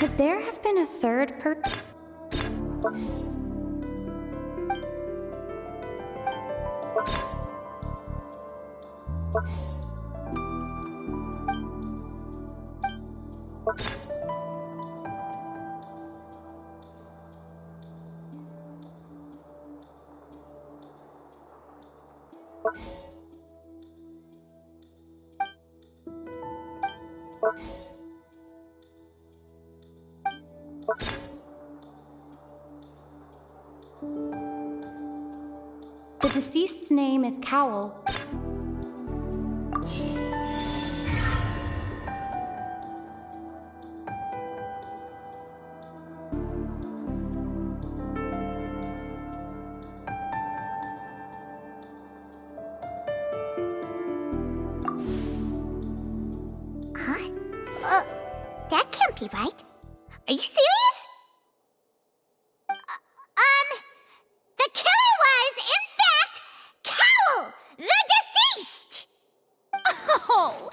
Could there have been a third The deceased's name is Cowl. That can't be right. Are you serious? The killer was, in fact, Cowl, the deceased! Oh,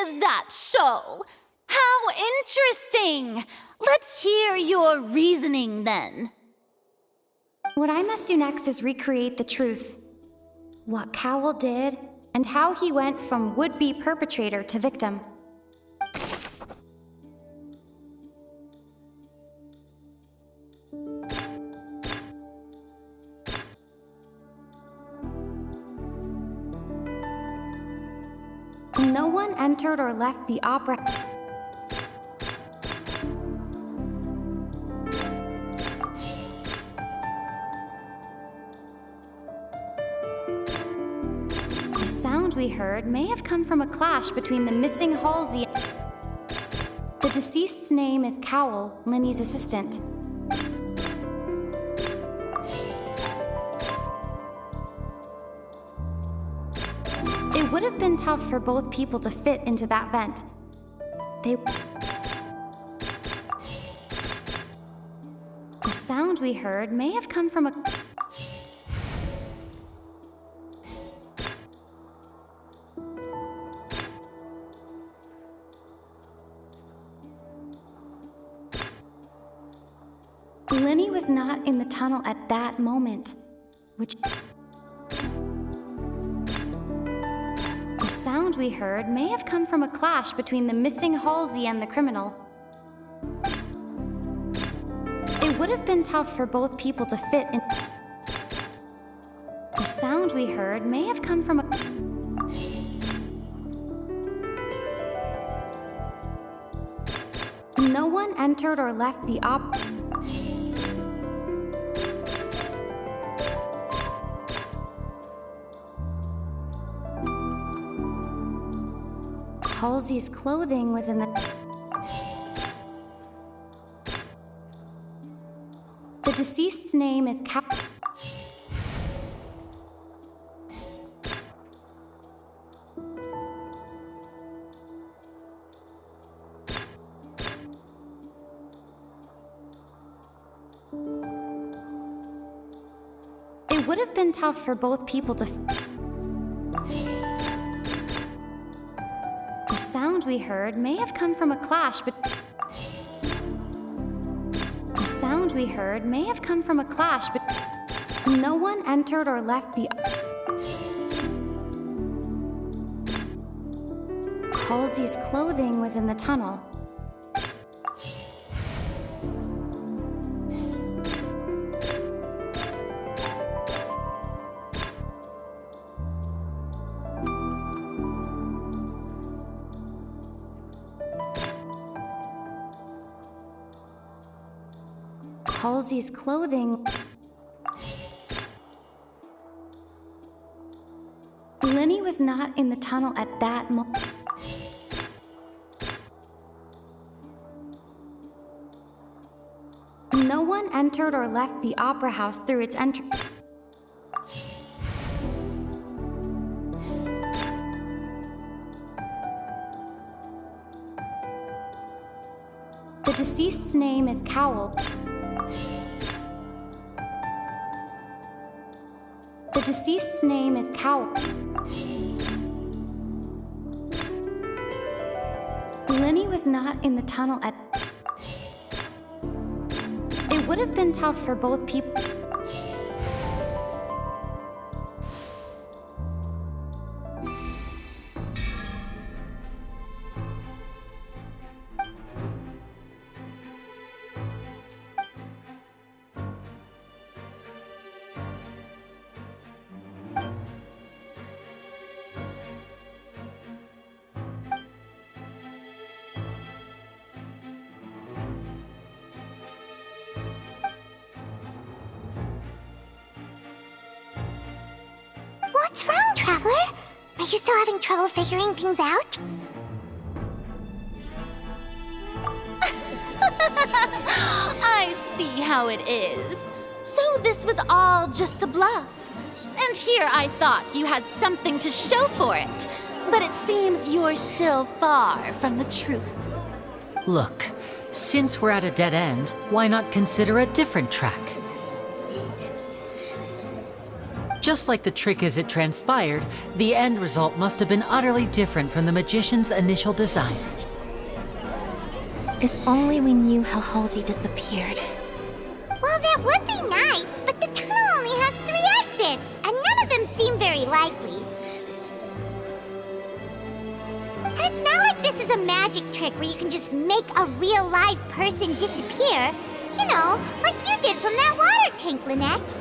is that so? How interesting! Let's hear your reasoning then. What I must do next is recreate the truth. What Cowl did, and how he went from would-be perpetrator to victim. No one entered or left the opera. The sound we heard may have come from a clash between the missing Halsey. The deceased's name is Cowl, Linny's assistant. It would have been tough for both people to fit into that vent. The sound we heard may have come from a... Linny was not in the tunnel at that moment, which... The sound we heard may have come from a clash between the missing Halsey and the criminal. It would have been tough for both people to fit in... The sound we heard may have come from a... No one entered or left the op... Halsey's clothing was in the... The deceased's name is It would have been tough for both people to... The sound we heard may have come from a clash, but... The sound we heard may have come from a clash, but... No one entered or left the... Halsey's clothing was in the tunnel. Halsey's clothing... Linny was not in the tunnel at that moment. No one entered or left the opera house through its entrance. The deceased's name is Cowl. The deceased's name is Cowl. Linny was not in the tunnel at... would have been tough for both people. What's wrong, Traveler? Are you still having trouble figuring things out? I see how it is. So this was all just a bluff. And here I thought you had something to show for it. But it seems you're still far from the truth. Look, since we're at a dead end, why not consider a different track? Just like the trick as it transpired, the end result must have been utterly different from the magician's initial design. If only we knew how Halsey disappeared. Well, that would be nice, but the tunnel only has 3 exits, and none of them seem very likely. And it's not like this is a magic trick where you can just make a real live person disappear. You know, like you did from that water tank, Lynette.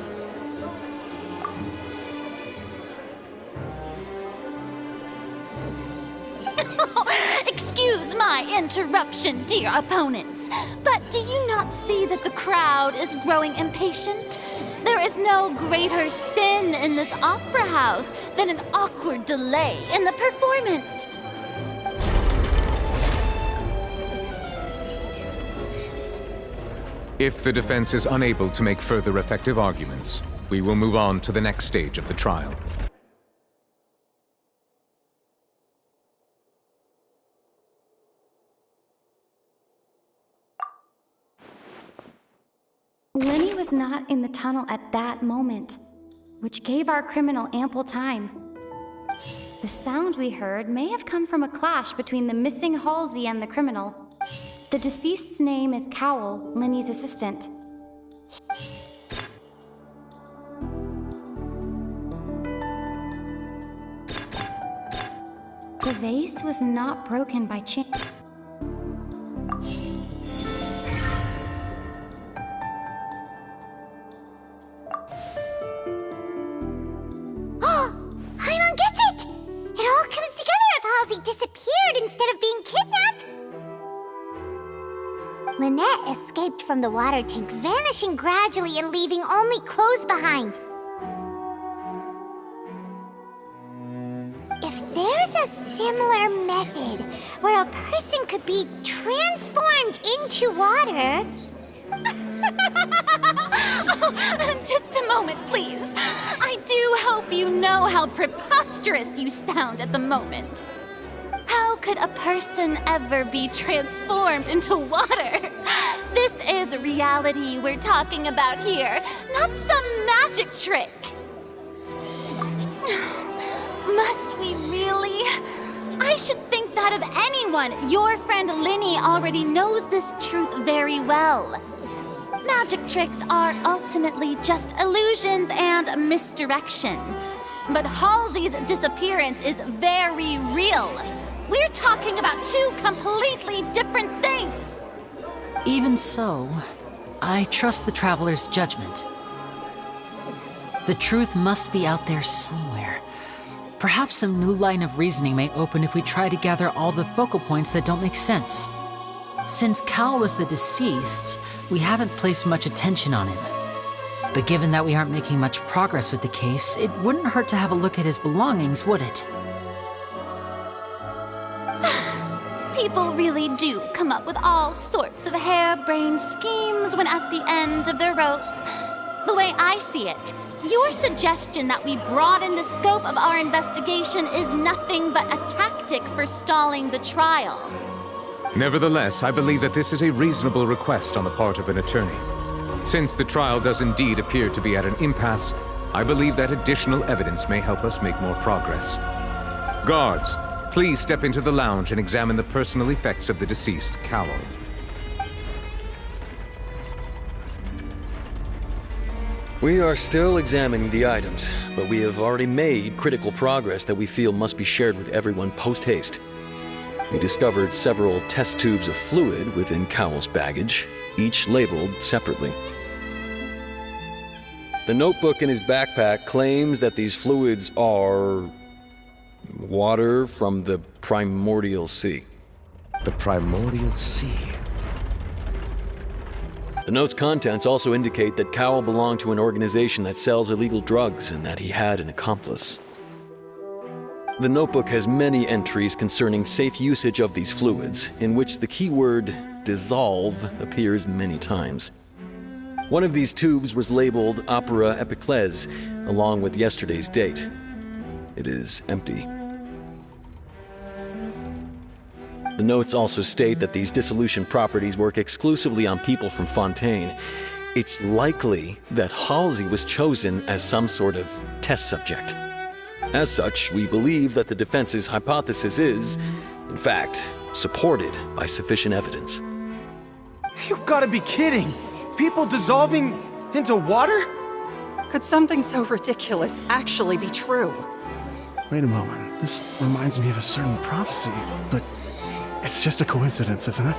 Excuse my interruption, dear opponents, but do you not see that the crowd is growing impatient? There is no greater sin in this opera house than an awkward delay in the performance. If the defense is unable to make further effective arguments, we will move on to the next stage of the trial. Lenny was not in the tunnel at that moment, which gave our criminal ample time. The sound we heard may have come from a clash between the missing Halsey and the criminal. The deceased's name is Cowell, Lenny's assistant. The vase was not broken by chance. Paimon gets it! It all comes together if Halsey disappeared instead of being kidnapped. Lynette escaped from the water tank, vanishing gradually and leaving only clothes behind. If there's a similar method where a person could be transformed into water... Just a moment, please. I do hope you know how preposterous you sound at the moment. How could a person ever be transformed into water? This is reality we're talking about here, not some magic trick. Must we really? I should think that of anyone. Your friend Linny already knows this truth very well. Magic tricks are ultimately just illusions and misdirection. But Halsey's disappearance is very real. We're talking about 2 completely different things. Even so, I trust the Traveler's judgment. The truth must be out there somewhere. Perhaps some new line of reasoning may open if we try to gather all the focal points that don't make sense. Since Cal was the deceased, we haven't placed much attention on him. But given that we aren't making much progress with the case, it wouldn't hurt to have a look at his belongings, would it? People really do come up with all sorts of harebrained schemes when at the end of their rope. The way I see it, your suggestion that we broaden the scope of our investigation is nothing but a tactic for stalling the trial. Nevertheless, I believe that this is a reasonable request on the part of an attorney. Since the trial does indeed appear to be at an impasse, I believe that additional evidence may help us make more progress. Guards, please step into the lounge and examine the personal effects of the deceased, Cowell. We are still examining the items, but we have already made critical progress that we feel must be shared with everyone post-haste. We discovered several test tubes of fluid within Cowell's baggage, each labeled separately. The notebook in his backpack claims that these fluids are water from the primordial sea. The primordial sea. The note's contents also indicate that Cowell belonged to an organization that sells illegal drugs and that he had an accomplice. The notebook has many entries concerning safe usage of these fluids, in which the keyword dissolve appears many times. One of these tubes was labeled Opera Epiclese, along with yesterday's date. It is empty. The notes also state that these dissolution properties work exclusively on people from Fontaine. It's likely that Halsey was chosen as some sort of test subject. As such, we believe that the defense's hypothesis is, in fact, supported by sufficient evidence. You've got to be kidding! People dissolving into water? Could something so ridiculous actually be true? Wait a moment. This reminds me of a certain prophecy, but it's just a coincidence, isn't it?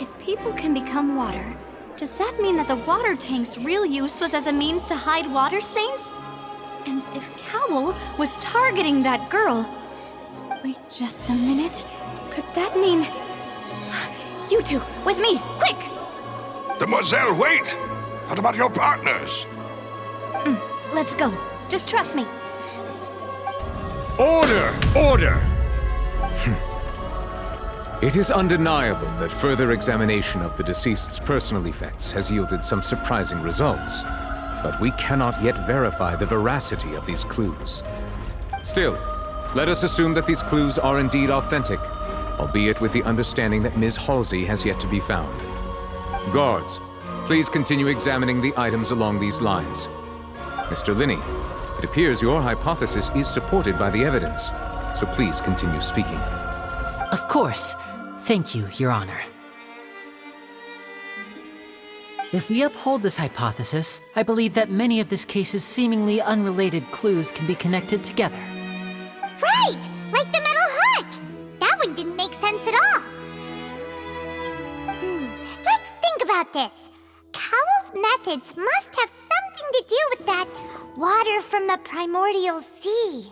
If people can become water, does that mean that the water tank's real use was as a means to hide water stains? And if Cowell was targeting that girl... Wait just a minute. Could that mean... You two, with me, quick! Demoiselle, wait! What about your partners? Let's go. Just trust me. Order! Order! It is undeniable that further examination of the deceased's personal effects has yielded some surprising results, but we cannot yet verify the veracity of these clues. Still, let us assume that these clues are indeed authentic, albeit with the understanding that Ms. Halsey has yet to be found. Guards, please continue examining the items along these lines. Mr. Linney, it appears your hypothesis is supported by the evidence, so please continue speaking. Of course. Thank you, Your Honor. If we uphold this hypothesis, I believe that many of this case's seemingly unrelated clues can be connected together. Right! Like the metal hook! That one didn't make sense at all. Let's think about this. Cowell's methods must have something to do with that water from the primordial sea.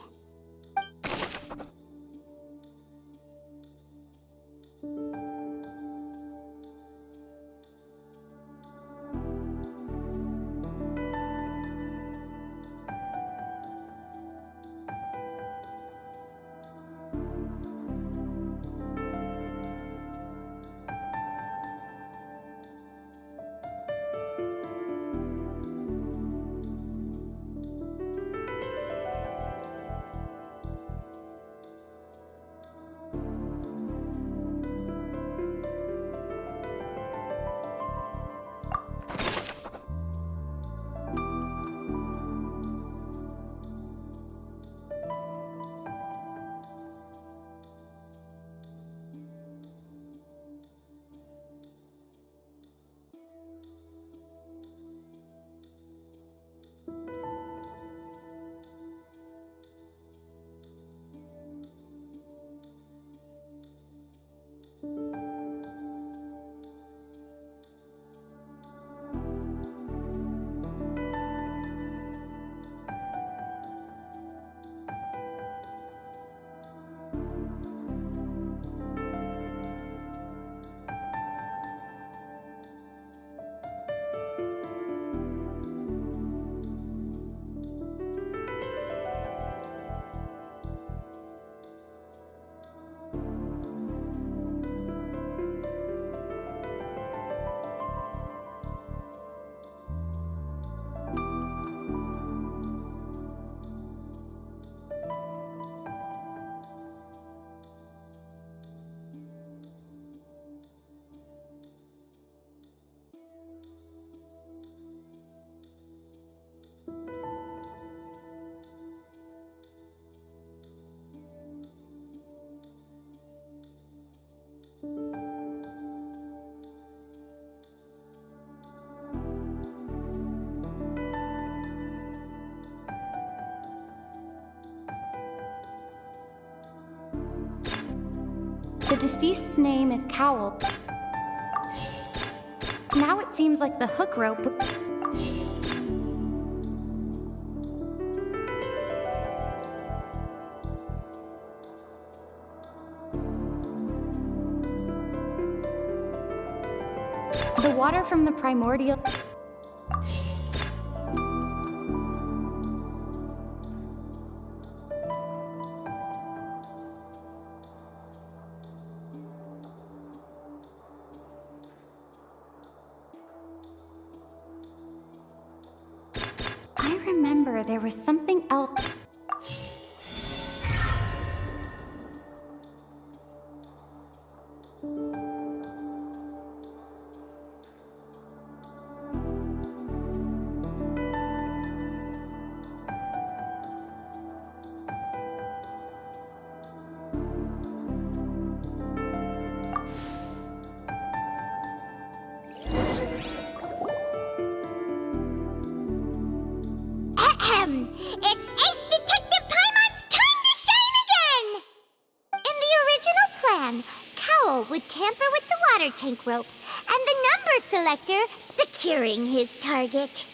The deceased's name is Cowl. Now it seems like the hook rope. The water from the primordial. I remember there was something else. It's Ace Detective Paimon's time to shine again! In the original plan, Cowl would tamper with the water tank rope and the number selector securing his target.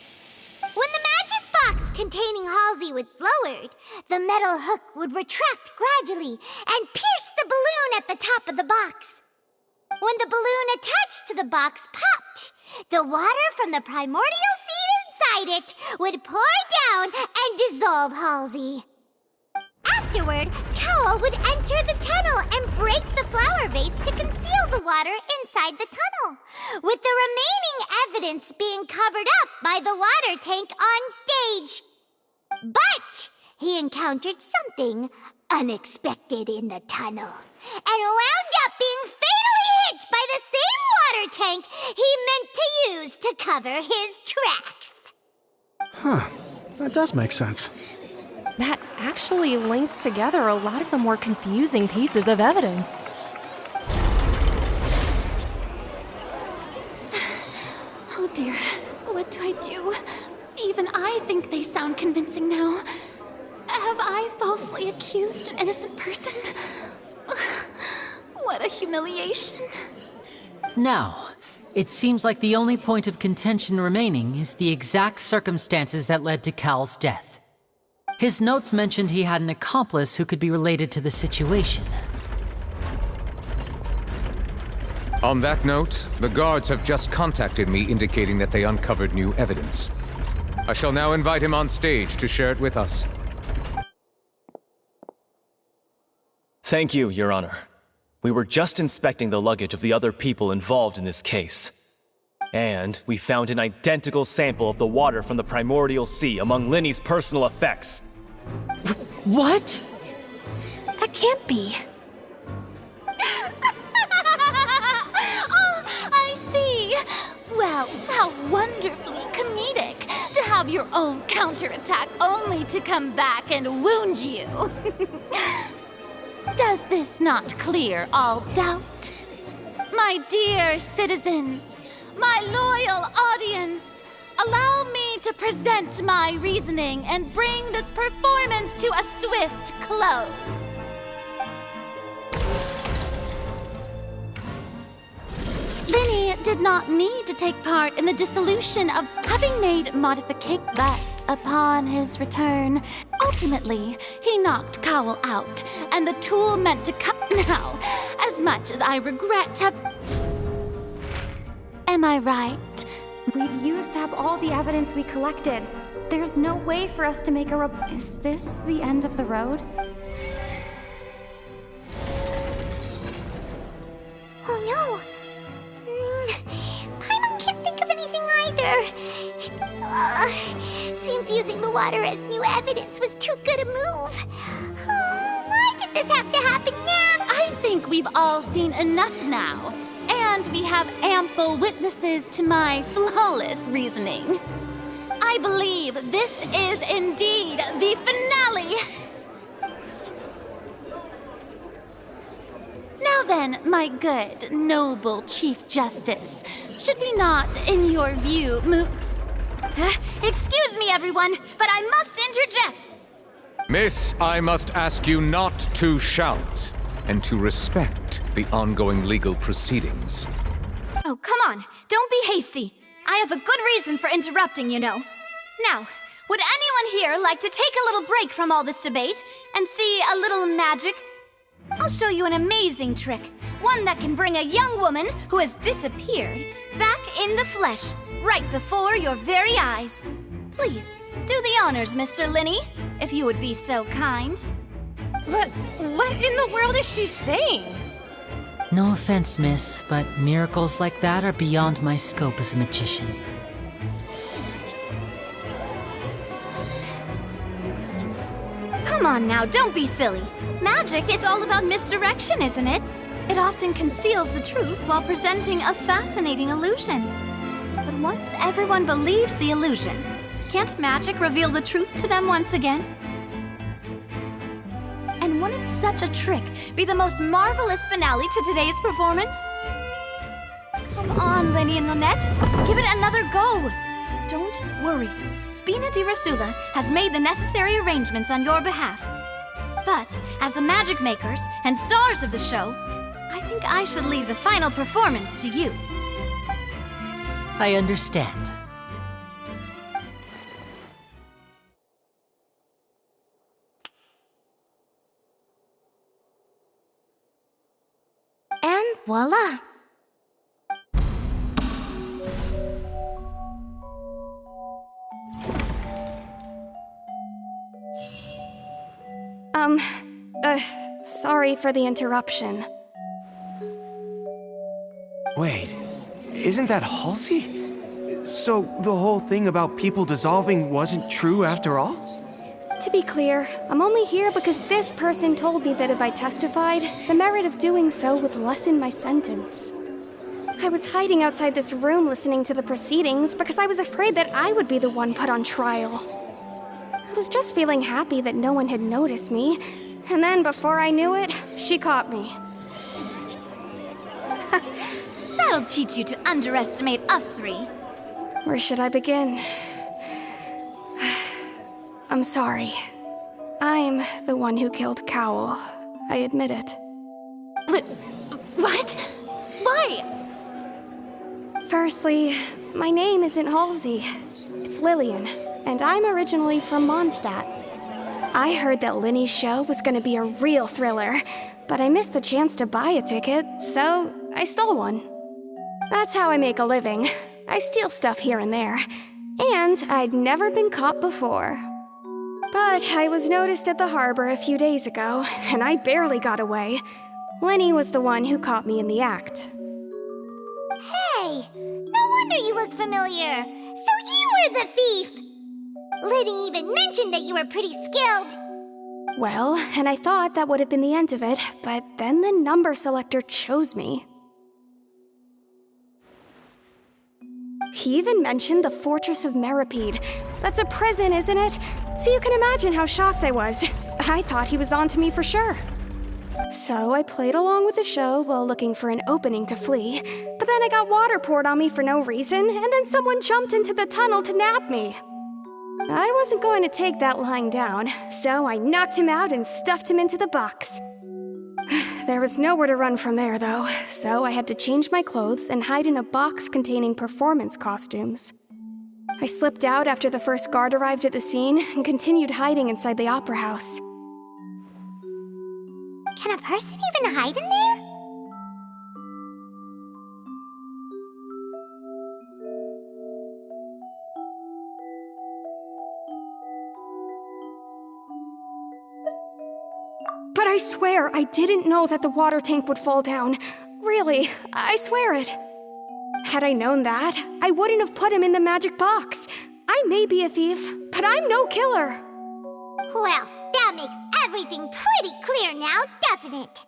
When the magic box containing Halsey was lowered, the metal hook would retract gradually and pierce the balloon at the top of the box. When the balloon attached to the box popped, the water from the primordial seed inside it would pour down and dissolve Halsey. Afterward, Cowl would enter the tunnel and break the flower vase to conceal the water inside the tunnel, with the remaining evidence being covered up by the water tank on stage. But he encountered something unexpected in the tunnel and wound up being fatally hit by the same water tank he meant to use to cover his tracks. Huh. That does make sense. That actually links together a lot of the more confusing pieces of evidence. Oh dear, what do I do? Even I think they sound convincing now. Have I falsely accused an innocent person? What a humiliation. Now, it seems like the only point of contention remaining is the exact circumstances that led to Cowl's death. His notes mentioned he had an accomplice who could be related to the situation. On that note, the guards have just contacted me indicating that they uncovered new evidence. I shall now invite him on stage to share it with us. Thank you, Your Honor. We were just inspecting the luggage of the other people involved in this case. And we found an identical sample of the water from the primordial sea among Linny's personal effects. What? That can't be. Oh, I see. Well, how wonderfully comedic to have your own counterattack only to come back and wound you. Does this not clear all doubt? My dear citizens, my loyal audience, allow me to present my reasoning and bring this performance to a swift close. Linny did not need to take part in the dissolution of having made modification, but upon his return, ultimately, he knocked Cowl out, and the tool meant to come now. As much as I regret to have... Am I right? We've used up all the evidence we collected. There's no way for us to make a Is this the end of the road? Oh no! Paimon can't think of anything either. Seems using the water as new evidence was too good a move. Why did this have to happen now? I think we've all seen enough now, and we have ample witnesses to my flawless reasoning. I believe this is indeed the finale. Now then, my good, noble Chief Justice, should we not, in your view, Excuse me, everyone, but I must interject. Miss, I must ask you not to shout and to respect the ongoing legal proceedings. Oh, come on. Don't be hasty. I have a good reason for interrupting, you know. Now, would anyone here like to take a little break from all this debate and see a little magic? I'll show you an amazing trick. One that can bring a young woman who has disappeared back in the flesh, right before your very eyes. Please, do the honors, Mr. Linney, if you would be so kind. What in the world is she saying? No offense, miss, but miracles like that are beyond my scope as a magician. Come on now, don't be silly. Magic is all about misdirection, isn't it? It often conceals the truth while presenting a fascinating illusion. But once everyone believes the illusion, can't magic reveal the truth to them once again? And wouldn't such a trick be the most marvelous finale to today's performance? Come on, Lenny and Lynette, give it another go. Don't worry, Spina di Rasula has made the necessary arrangements on your behalf. But as the magic makers and stars of the show, I think I should leave the final performance to you. I understand. And voila! Sorry for the interruption. Wait, isn't that Halsey? So the whole thing about people dissolving wasn't true after all? To be clear, I'm only here because this person told me that if I testified, the merit of doing so would lessen my sentence. I was hiding outside this room listening to the proceedings because I was afraid that I would be the one put on trial. I was just feeling happy that no one had noticed me, and then before I knew it, she caught me. That'll teach you to underestimate us three. Where should I begin? I'm sorry. I'm the one who killed Cowl. I admit it. What? Why? Firstly, my name isn't Halsey. It's Lillian, and I'm originally from Mondstadt. I heard that Linny's show was gonna be a real thriller, but I missed the chance to buy a ticket, so I stole one. That's how I make a living. I steal stuff here and there, and I'd never been caught before. But I was noticed at the harbor a few days ago, and I barely got away. Linny was the one who caught me in the act. Hey, no wonder you look familiar. So you were the thief! Liddy even mentioned that you were pretty skilled. Well, and I thought that would have been the end of it, but then the number selector chose me. He even mentioned the Fortress of Meripede. That's a prison, isn't it? So you can imagine how shocked I was. I thought he was onto me for sure. So I played along with the show while looking for an opening to flee, but then I got water poured on me for no reason, and then someone jumped into the tunnel to nab me. I wasn't going to take that lying down, so I knocked him out and stuffed him into the box. There was nowhere to run from there, though, so I had to change my clothes and hide in a box containing performance costumes. I slipped out after the first guard arrived at the scene and continued hiding inside the opera house. Can a person even hide in there? But I swear I didn't know that the water tank would fall down. Really, I swear it. Had I known that, I wouldn't have put him in the magic box. I may be a thief, but I'm no killer. Well, that makes everything pretty clear now, doesn't it?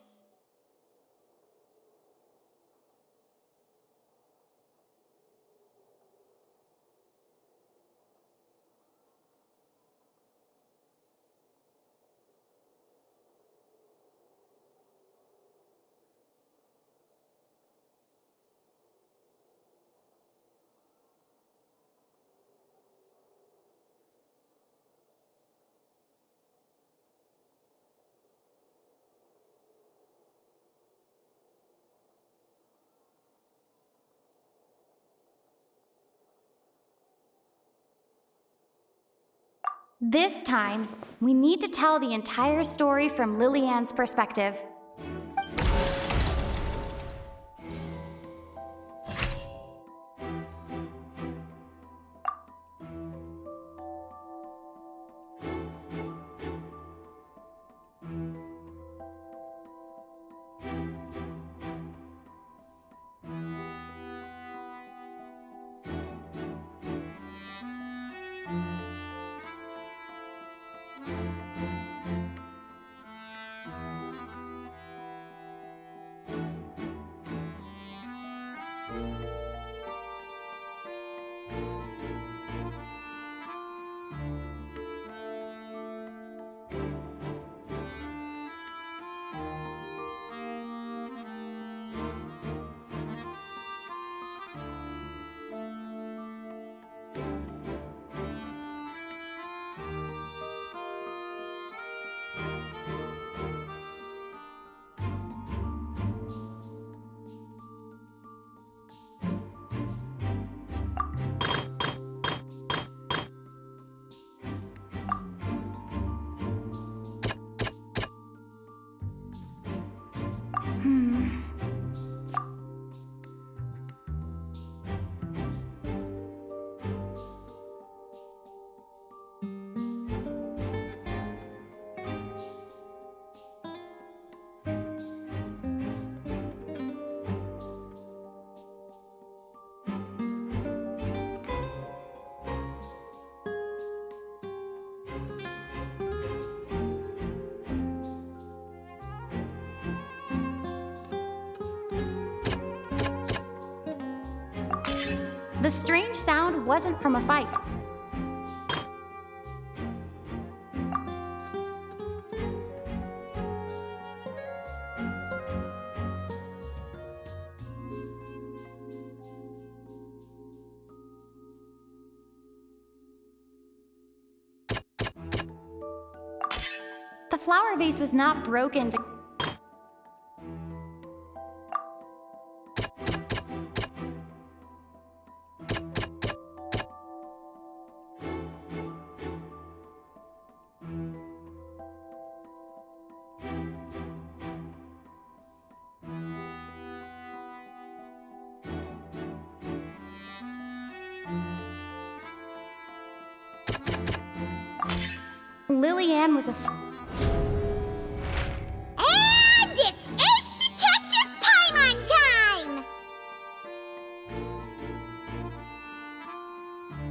This time, we need to tell the entire story from Lillian's perspective. The strange sound wasn't from a fight. The flower vase was not broken to... Lillian was a... And it's Ace Detective Paimon time!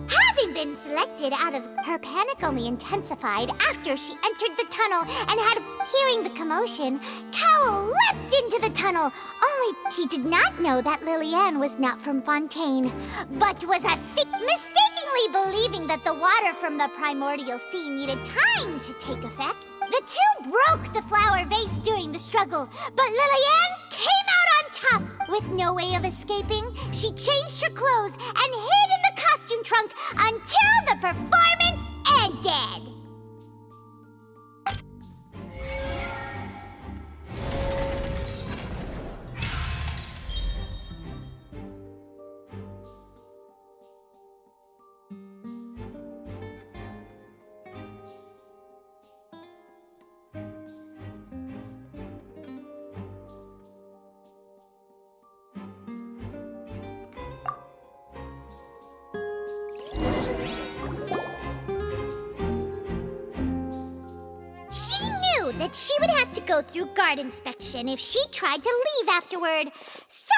Having been selected out of, her panic only intensified after she entered the tunnel and had hearing the commotion. Cowell leapt into the tunnel, only he did not know that Lillian was not from Fontaine, but was mistakenly believing that the water from the primordial sea needed time to take effect. The two broke the flower vase during the struggle, but Lillian came out on top. With no way of escaping, she changed her clothes and hid in the costume trunk until the performance ended. That she would have to go through guard inspection if she tried to leave afterward. So,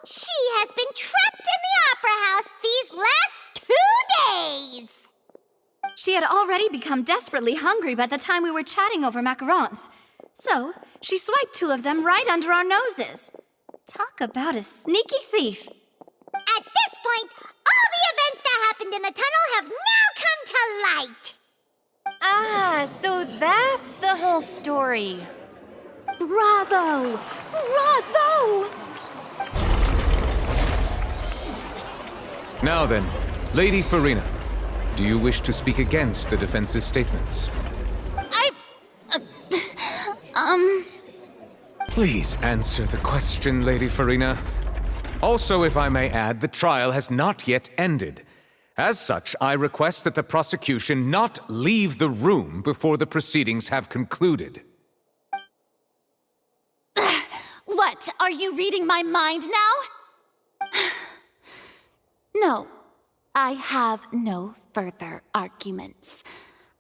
she has been trapped in the Opera House these last 2 days. She had already become desperately hungry by the time we were chatting over macarons. So, she swiped 2 of them right under our noses. Talk about a sneaky thief. At this point, all the events that happened in the tunnel have now come to light. Ah, so that's the whole story. Bravo! Bravo! Now then, Lady Farina, do you wish to speak against the defense's statements? Please answer the question, Lady Farina. Also, if I may add, the trial has not yet ended. As such, I request that the prosecution not leave the room before the proceedings have concluded. What, are you reading my mind now? No, I have no further arguments.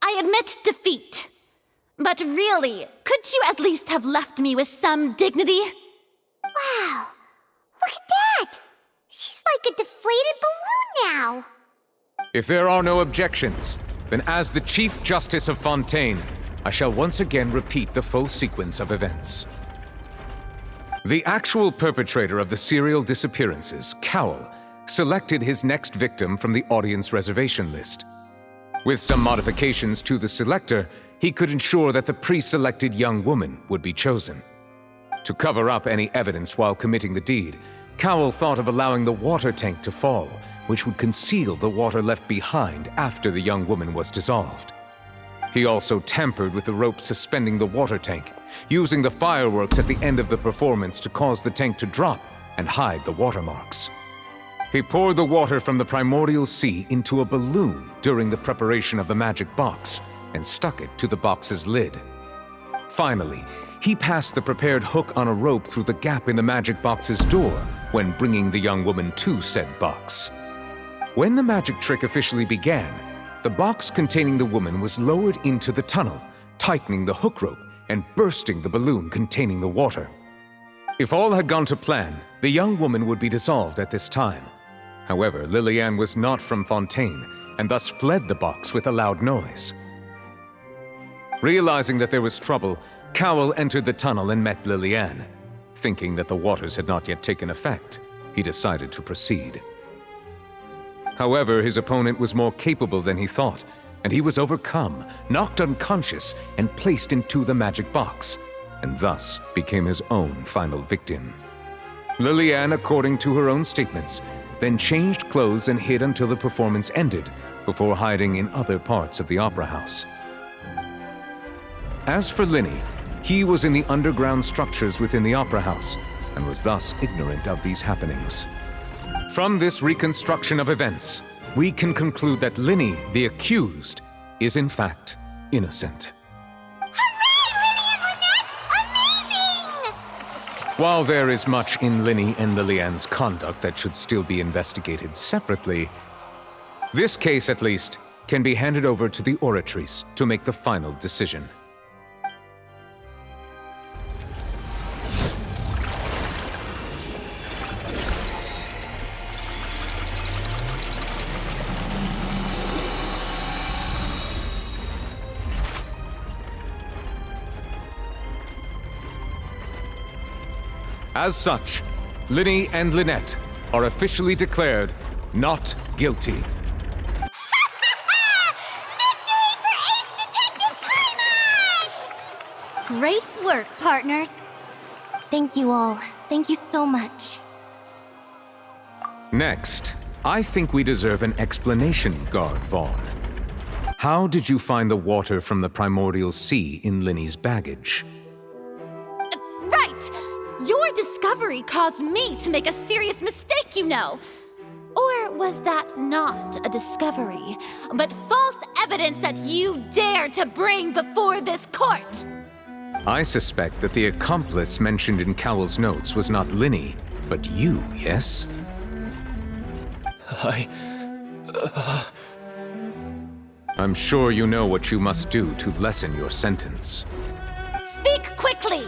I admit defeat. But really, could you at least have left me with some dignity? Wow, look at that! She's like a deflated balloon now. If there are no objections, then as the Chief Justice of Fontaine, I shall once again repeat the full sequence of events. The actual perpetrator of the serial disappearances, Cowell, selected his next victim from the audience reservation list. With some modifications to the selector, he could ensure that the pre-selected young woman would be chosen. To cover up any evidence while committing the deed, Cowell thought of allowing the water tank to fall, which would conceal the water left behind after the young woman was dissolved. He also tampered with the rope suspending the water tank, using the fireworks at the end of the performance to cause the tank to drop and hide the watermarks. He poured the water from the primordial sea into a balloon during the preparation of the magic box and stuck it to the box's lid. Finally, he passed the prepared hook on a rope through the gap in the magic box's door when bringing the young woman to said box. When the magic trick officially began, the box containing the woman was lowered into the tunnel, tightening the hook rope and bursting the balloon containing the water. If all had gone to plan, the young woman would be dissolved at this time. However, Liliane was not from Fontaine and thus fled the box with a loud noise. Realizing that there was trouble, Cowell entered the tunnel and met Liliane. Thinking that the waters had not yet taken effect, he decided to proceed. However, his opponent was more capable than he thought, and he was overcome, knocked unconscious, and placed into the magic box, and thus became his own final victim. Liliane, according to her own statements, then changed clothes and hid until the performance ended, before hiding in other parts of the opera house. As for Linny, he was in the underground structures within the opera house, and was thus ignorant of these happenings. From this reconstruction of events, we can conclude that Linny, the accused, is in fact innocent. While there is much in Linny and Liliane's conduct that should still be investigated separately, this case, at least, can be handed over to the Oratrice to make the final decision. As such, Linny and Lynette are officially declared not guilty. Great work, partners. Thank you all. Thank you so much. Next, I think we deserve an explanation, Guard Vaughn. How did you find the water from the primordial sea in Linny's baggage? Right! Your discovery caused me to make a serious mistake, you know. Or was that not a discovery, but false evidence that you dared to bring before this court? I suspect that the accomplice mentioned in Cowell's notes was not Linny, but you, yes? I'm sure you know what you must do to lessen your sentence. Speak quickly!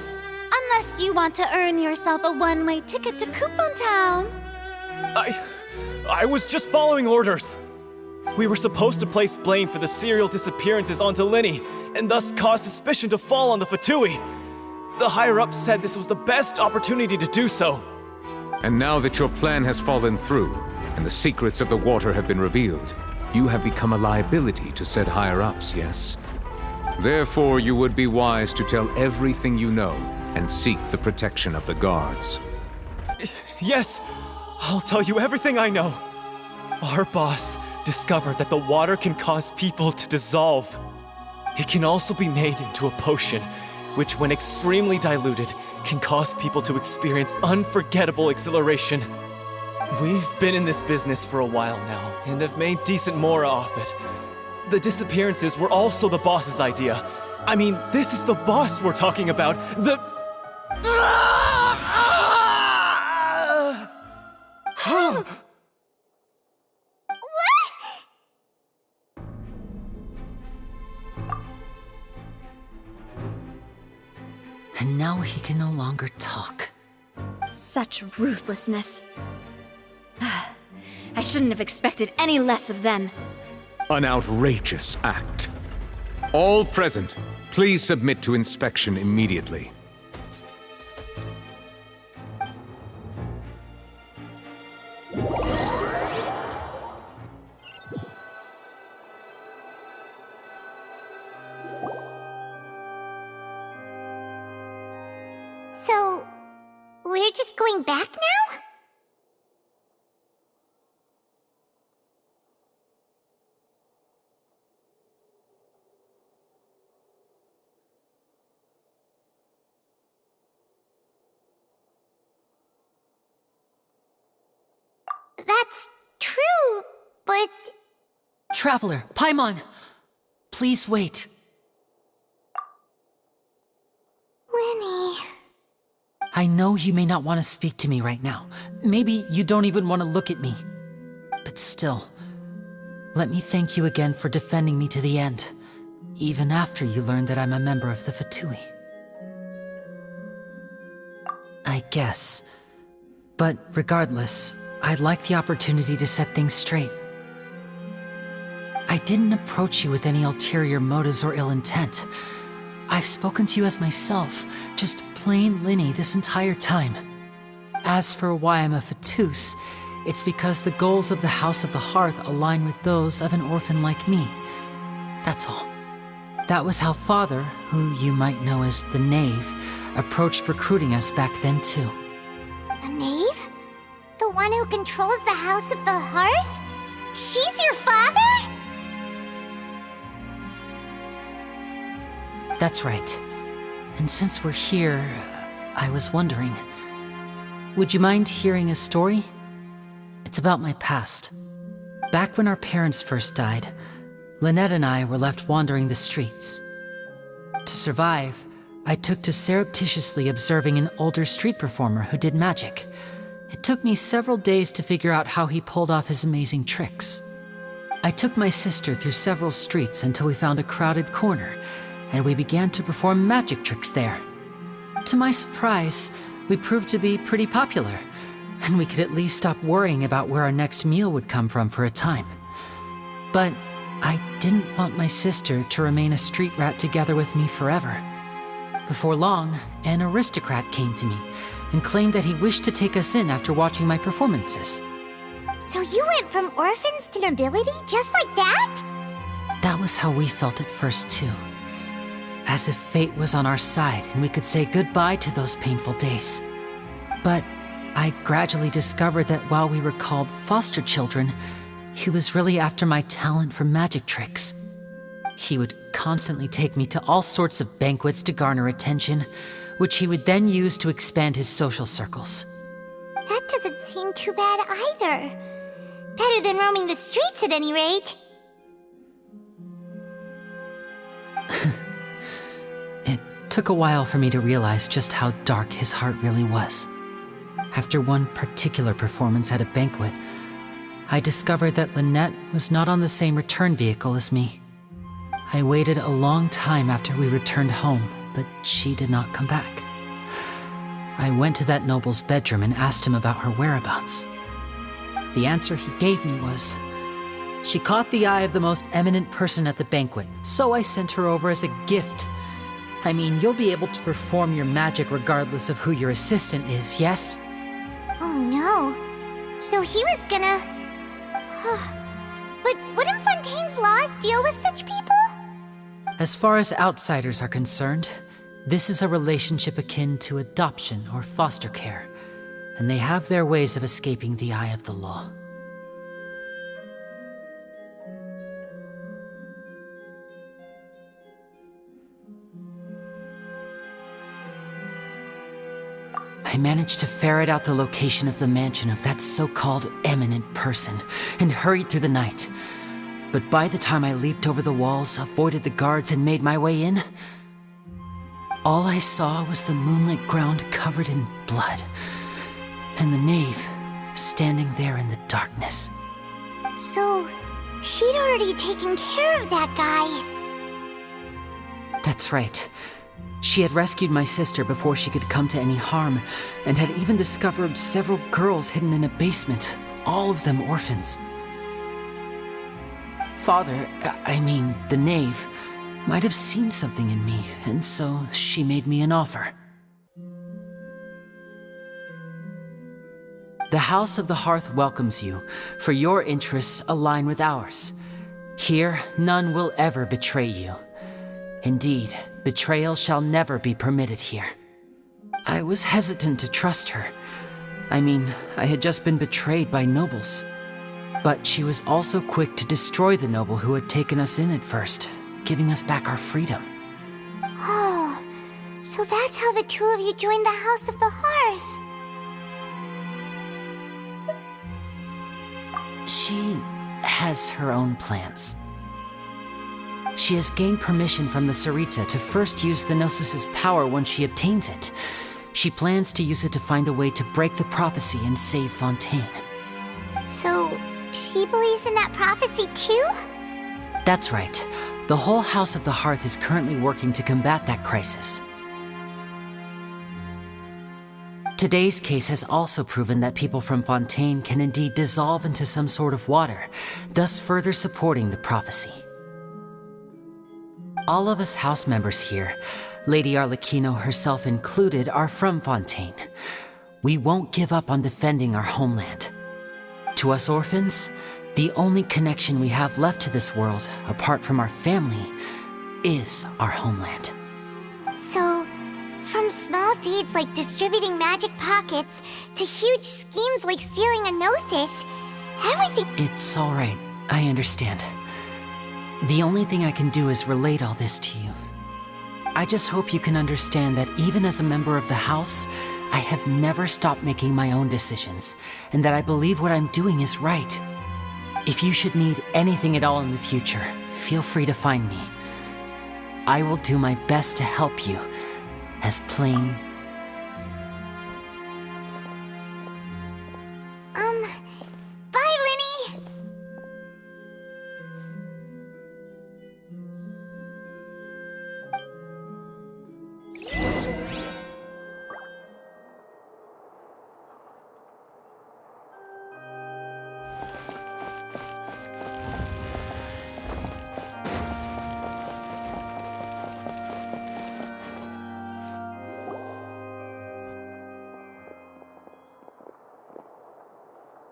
Unless you want to earn yourself a one-way ticket to Coupon Town. I was just following orders. We were supposed to place blame for the serial disappearances onto Linny, and thus cause suspicion to fall on the Fatui. The higher-ups said this was the best opportunity to do so. And now that your plan has fallen through, and the secrets of the water have been revealed, you have become a liability to said higher-ups, yes? Therefore, you would be wise to tell everything you know and seek the protection of the guards. Yes, I'll tell you everything I know. Our boss discovered that the water can cause people to dissolve. It can also be made into a potion, which when extremely diluted, can cause people to experience unforgettable exhilaration. We've been in this business for a while now, and have made decent mora off it. The disappearances were also the boss's idea. I mean, this is the boss we're talking about. The... And now he can no longer talk. Such ruthlessness. I shouldn't have expected any less of them. An outrageous act. All present, please submit to inspection immediately. So, we're just going back now? That's true, but... Traveler, Paimon! Please wait. Lenny... I know you may not want to speak to me right now. Maybe you don't even want to look at me. But still, let me thank you again for defending me to the end, even after you learned that I'm a member of the Fatui. I guess. But regardless, I'd like the opportunity to set things straight. I didn't approach you with any ulterior motives or ill intent. I've spoken to you as myself, just plain Linny this entire time. As for why I'm a Fatus, it's because the goals of the House of the Hearth align with those of an orphan like me. That's all. That was how Father, who you might know as the Knave, approached recruiting us back then too. The Knave? The one who controls the House of the Hearth? She's your father? That's right. And since we're here, I was wondering, would you mind hearing a story? It's about my past. Back when our parents first died, Lynette and I were left wandering the streets. To survive, I took to surreptitiously observing an older street performer who did magic. It took me several days to figure out how he pulled off his amazing tricks. I took my sister through several streets until we found a crowded corner, and we began to perform magic tricks there. To my surprise, we proved to be pretty popular, and we could at least stop worrying about where our next meal would come from for a time. But I didn't want my sister to remain a street rat together with me forever. Before long, an aristocrat came to me and claimed that he wished to take us in after watching my performances. So you went from orphans to nobility just like that? That was how we felt at first too. As if fate was on our side and we could say goodbye to those painful days. But I gradually discovered that while we were called foster children, he was really after my talent for magic tricks. He would constantly take me to all sorts of banquets to garner attention, which he would then use to expand his social circles. That doesn't seem too bad either. Better than roaming the streets at any rate. It took a while for me to realize just how dark his heart really was. After one particular performance at a banquet, I discovered that Lynette was not on the same return vehicle as me. I waited a long time after we returned home, but she did not come back. I went to that noble's bedroom and asked him about her whereabouts. The answer he gave me was, she caught the eye of the most eminent person at the banquet, so I sent her over as a gift. I mean, you'll be able to perform your magic regardless of who your assistant is, yes? Oh no. So he was gonna... But wouldn't Fontaine's laws deal with such people? As far as outsiders are concerned, this is a relationship akin to adoption or foster care, and they have their ways of escaping the eye of the law. I managed to ferret out the location of the mansion of that so-called eminent person and hurried through the night. But by the time I leaped over the walls, avoided the guards, and made my way in, all I saw was the moonlit ground covered in blood, and the knave standing there in the darkness. So, she'd already taken care of that guy. That's right. She had rescued my sister before she could come to any harm, and had even discovered several girls hidden in a basement, all of them orphans. Father, the knave, might have seen something in me, and so she made me an offer. The House of the Hearth welcomes you, for your interests align with ours. Here, none will ever betray you. Indeed, betrayal shall never be permitted here. I was hesitant to trust her. I had just been betrayed by nobles. But she was also quick to destroy the noble who had taken us in at first, giving us back our freedom. Oh, so that's how the two of you joined the House of the Hearth. She has her own plans. She has gained permission from the Tsaritsa to first use the Gnosis' power when she obtains it. She plans to use it to find a way to break the prophecy and save Fontaine. So, she believes in that prophecy too? That's right. The whole House of the Hearth is currently working to combat that crisis. Today's case has also proven that people from Fontaine can indeed dissolve into some sort of water, thus further supporting the prophecy. All of us house members here, Lady Arlecchino herself included, are from Fontaine. We won't give up on defending our homeland. To us orphans, the only connection we have left to this world, apart from our family, is our homeland. So, from small deeds like distributing magic pockets to huge schemes like stealing a Gnosis, everything— It's all right. I understand. The only thing I can do is relate all this to you. I just hope you can understand that even as a member of the House, I have never stopped making my own decisions, and that I believe what I'm doing is right. If you should need anything at all in the future, feel free to find me. I will do my best to help you, as plain— Bye, Linny!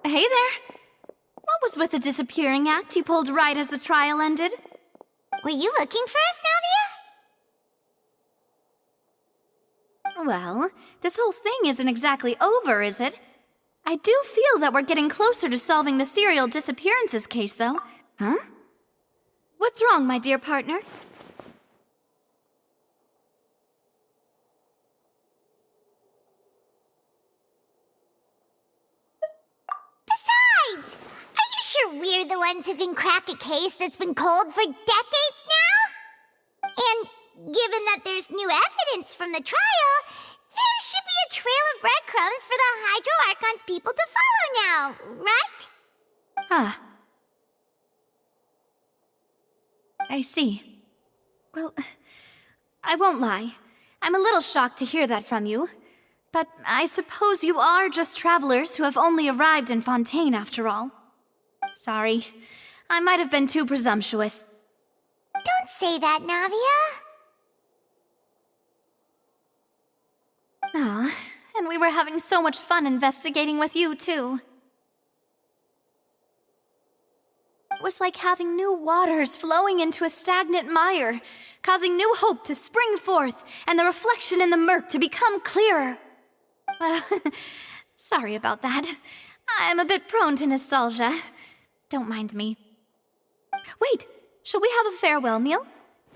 Hey there. What was with the disappearing act you pulled right as the trial ended? Were you looking for us, Navia? Well, this whole thing isn't exactly over, is it? I do feel that we're getting closer to solving the serial disappearances case, though. Huh? What's wrong, my dear partner? Besides, are you sure we're the ones who can crack a case that's been cold for decades now? And given that there's new evidence from the trial, there should be a trail of breadcrumbs for the Hydro Archon's people to follow now, right? Ah. I see. Well, I won't lie. I'm a little shocked to hear that from you. But I suppose you are just travelers who have only arrived in Fontaine after all. Sorry. I might have been too presumptuous. Don't say that, Navia. Ah, and we were having so much fun investigating with you, too. It was like having new waters flowing into a stagnant mire, causing new hope to spring forth, and the reflection in the murk to become clearer. Sorry about that. I'm a bit prone to nostalgia. Don't mind me. Wait, shall we have a farewell meal?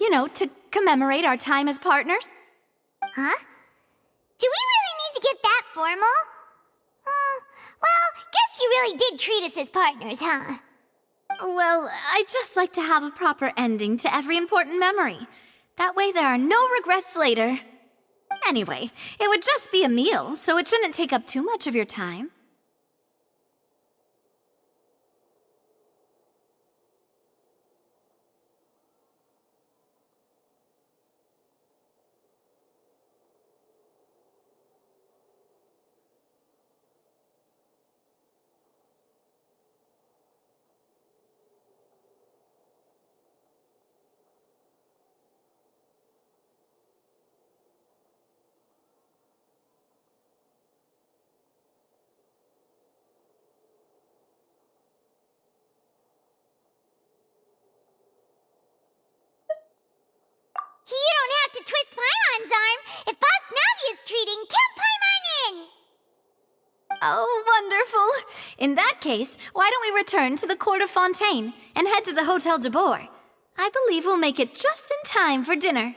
You know, to commemorate our time as partners? Huh? Do we really need to get that formal. Well, guess you really did treat us as partners, huh? Well, I just like to have a proper ending to every important memory. That way there are no regrets later. Anyway, it would just be a meal, so it shouldn't take up too much of your time. You don't have to twist Paimon's arm. If Boss Navi is treating, count Paimon in! Oh, wonderful! In that case, why don't we return to the Court of Fontaine and head to the Hotel de Boer? I believe we'll make it just in time for dinner.